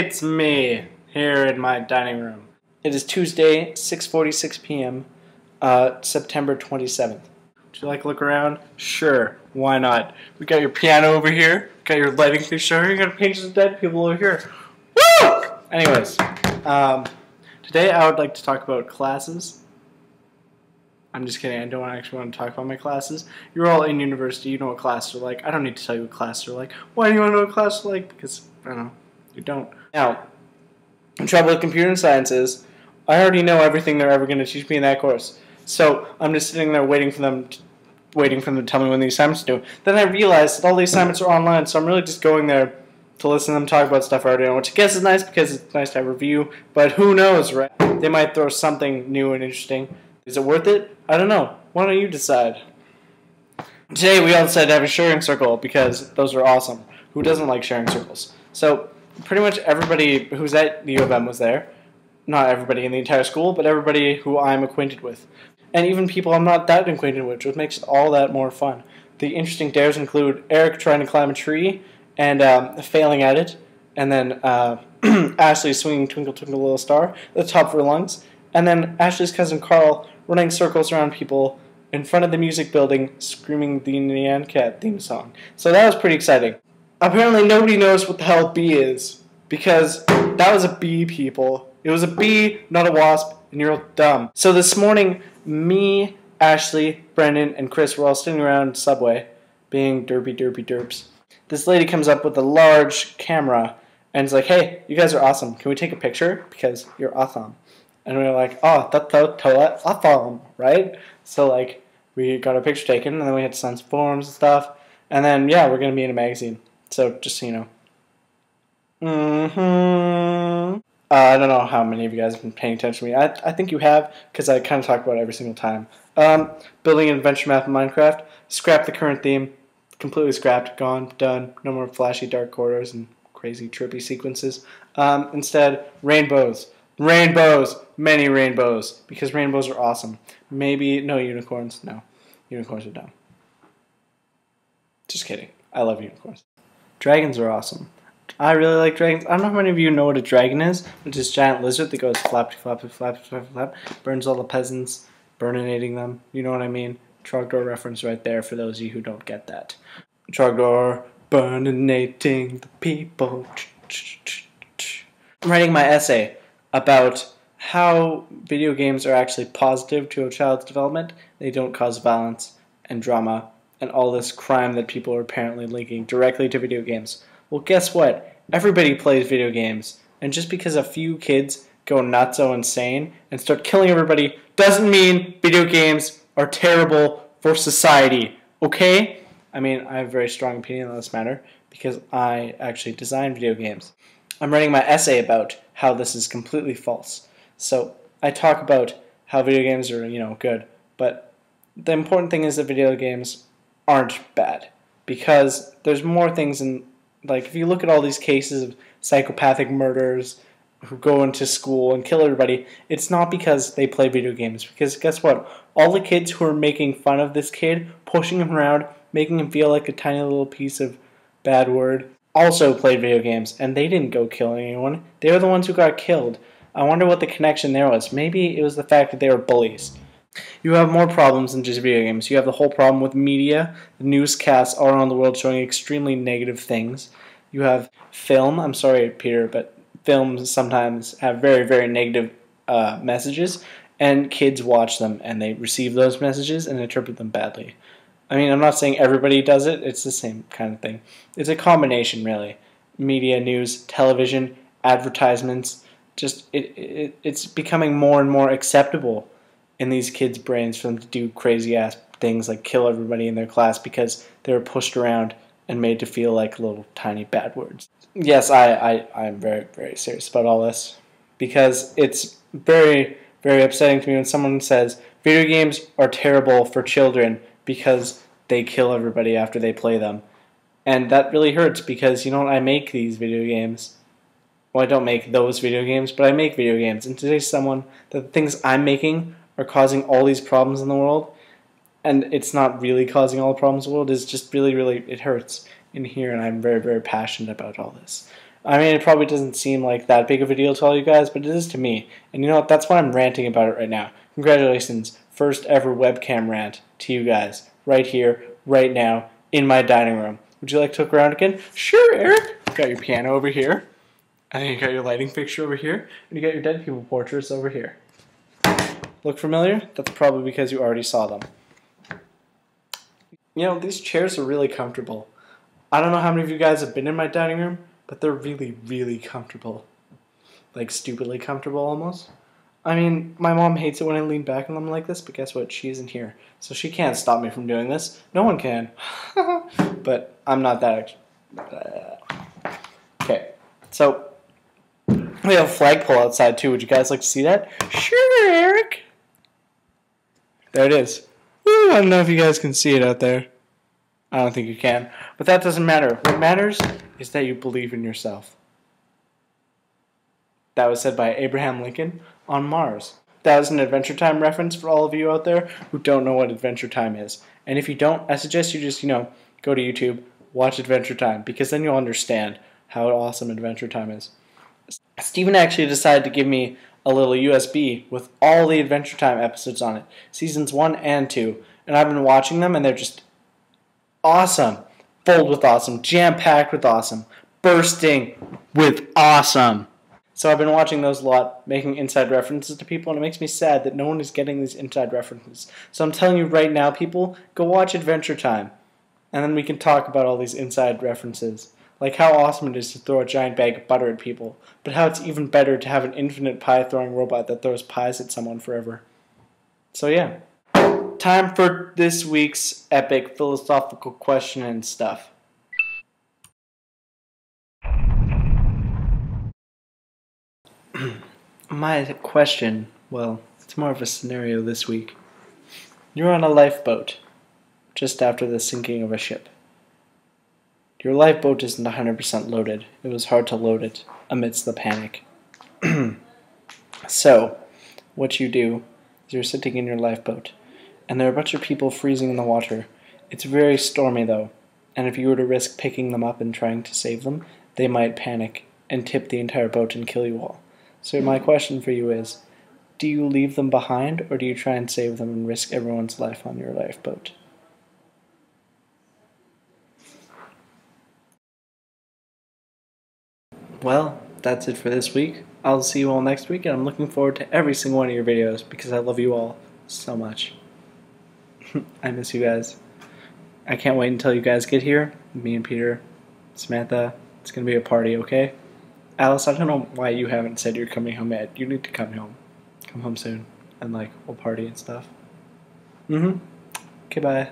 It's me, here in my dining room. It is Tuesday, 6:46 p.m., September 27th. Would you like to look around? Sure, why not? We got your piano over here, got your lighting fixture, you got a Pages of Dead people over here. Woo! Anyways, today I would like to talk about classes. I'm just kidding, I don't actually want to talk about my classes. You're all in university, you know what classes are like. I don't need to tell you what classes are like. Why do you want to know what classes are like? Because, I don't know, you don't. Now, the trouble with computer science is, I already know everything they're ever going to teach me in that course. So, I'm just sitting there waiting for them to tell me when the assignments are due. Then I realized that all the assignments are online, so I'm really just going there to listen to them talk about stuff I already know, which I guess is nice because it's nice to have a review, but who knows, right? They might throw something new and interesting. Is it worth it? I don't know. Why don't you decide? Today we all decided to have a sharing circle because those are awesome. Who doesn't like sharing circles? So pretty much everybody who's at the U of M was there. Not everybody in the entire school, but everybody who I'm acquainted with. And even people I'm not that acquainted with, which makes it all that more fun. The interesting dares include Eric trying to climb a tree and failing at it, and then Ashley swinging Twinkle Twinkle Little Star at the top of her lungs, and then Ashley's cousin Carl running circles around people in front of the music building screaming the Nyan Cat theme song. So that was pretty exciting. Apparently nobody knows what the hell bee is, because that was a bee, people. It was a bee, not a wasp, and you're all dumb. So this morning, me, Ashley, Brendan, and Chris were all sitting around Subway, being derpy derps. This lady comes up with a large camera, and is like, hey, you guys are awesome. Can we take a picture? Because you're awesome. And we were like, oh, that's totally awesome, right? So, like, we got our picture taken, and then we had to sign some forms and stuff. And then, yeah, we're going to be in a magazine. So, just so you know. I don't know how many of you guys have been paying attention to me. I think you have, because I kind of talk about it every single time. Building an adventure map in Minecraft. Scrap the current theme. Completely scrapped. Gone. Done. No more flashy dark corridors and crazy trippy sequences. Instead, rainbows. Rainbows! Many rainbows. Because rainbows are awesome. Maybe, no unicorns. No. Unicorns are dumb. Just kidding. I love unicorns. Dragons are awesome. I really like dragons. I don't know how many of you know what a dragon is. It's this giant lizard that goes flap, flap, flap, flap, flap, burns all the peasants, burninating them. You know what I mean? Trogdor reference right there for those of you who don't get that. Trogdor, burninating the people. I'm writing my essay about how video games are actually positive to a child's development. They don't cause violence and drama and all this crime that people are apparently linking directly to video games. Well, guess what? Everybody plays video games, and just because a few kids go nutso insane and start killing everybody doesn't mean video games are terrible for society, okay? I mean, I have a very strong opinion on this matter because I actually design video games. I'm writing my essay about how this is completely false. So I talk about how video games are, good, but the important thing is that video games aren't bad because there's more things in, like, if you look at all these cases of psychopathic murderers who go into school and kill everybody, it's not because they play video games. Because guess what? All the kids who are making fun of this kid, pushing him around, making him feel like a tiny little piece of bad word, also played video games, and they didn't go killing anyone. They were the ones who got killed. I wonder what the connection there was. Maybe it was the fact that they were bullies. You have more problems than just video games. You have the whole problem with media, the newscasts all around the world showing extremely negative things. You have film. I'm sorry, Peter, but films sometimes have very, very negative messages, and kids watch them, and they receive those messages and interpret them badly. I mean, I'm not saying everybody does it. It's the same kind of thing. It's a combination, really. Media, news, television, advertisements. Just it's becoming more and more acceptable in these kids' brains for them to do crazy-ass things like kill everybody in their class because they were pushed around and made to feel like little tiny bad words. Yes, I'm very, very serious about all this because it's very, very upsetting to me when someone says video games are terrible for children because they kill everybody after they play them. And that really hurts because, I make these video games. Well, I don't make those video games, but I make video games. And to say to someone that the things I'm making are causing all these problems in the world, and it's not really causing all the problems in the world, is just really, really, it hurts in here, and I'm very, very passionate about all this. I mean, it probably doesn't seem like that big of a deal to all you guys, but it is to me. And you know what? That's why I'm ranting about it right now. Congratulations, first ever webcam rant to you guys, right here, right now, in my dining room. Would you like to look around again? Sure, Eric. You got your piano over here, and then you got your lighting fixture over here, and you got your dead people portraits over here. Look familiar? That's probably because you already saw them. You know, these chairs are really comfortable. I don't know how many of you guys have been in my dining room, but they're really, really comfortable. Like, stupidly comfortable almost. I mean, my mom hates it when I lean back on them like this, but guess what? She isn't here. So she can't stop me from doing this. No one can. But I'm not that... Okay, so we have a flagpole outside too. Would you guys like to see that? Sure, Eric. There it is. Woo, I don't know if you guys can see it out there. I don't think you can. But that doesn't matter. What matters is that you believe in yourself. That was said by Abraham Lincoln on Mars. That was an Adventure Time reference for all of you out there who don't know what Adventure Time is. And if you don't, I suggest you just, go to YouTube, watch Adventure Time, because then you'll understand how awesome Adventure Time is. Steven actually decided to give me a little USB with all the Adventure Time episodes on it, seasons 1 and 2, and I've been watching them, and they're just awesome, filled with awesome, jam-packed with awesome, bursting with awesome. So I've been watching those a lot, making inside references to people, and it makes me sad that no one is getting these inside references. So I'm telling you right now, people, go watch Adventure Time, and then we can talk about all these inside references. Like how awesome it is to throw a giant bag of butter at people, but how it's even better to have an infinite pie-throwing robot that throws pies at someone forever. So yeah. Time for this week's epic philosophical question and stuff. My question, well, it's more of a scenario this week. You're on a lifeboat, just after the sinking of a ship. Your lifeboat isn't 100% loaded. It was hard to load it amidst the panic. So, what you do is you're sitting in your lifeboat, and there are a bunch of people freezing in the water. It's very stormy, though, and if you were to risk picking them up and trying to save them, they might panic and tip the entire boat and kill you all. So my question for you is, do you leave them behind, or do you try and save them and risk everyone's life on your lifeboat? Well, that's it for this week. I'll see you all next week, and I'm looking forward to every single one of your videos because I love you all so much. I miss you guys. I can't wait until you guys get here. Me and Peter, Samantha, it's going to be a party, okay? Alice, I don't know why you haven't said you're coming home yet. You need to come home. Come home soon. And, we'll party and stuff. Okay, bye.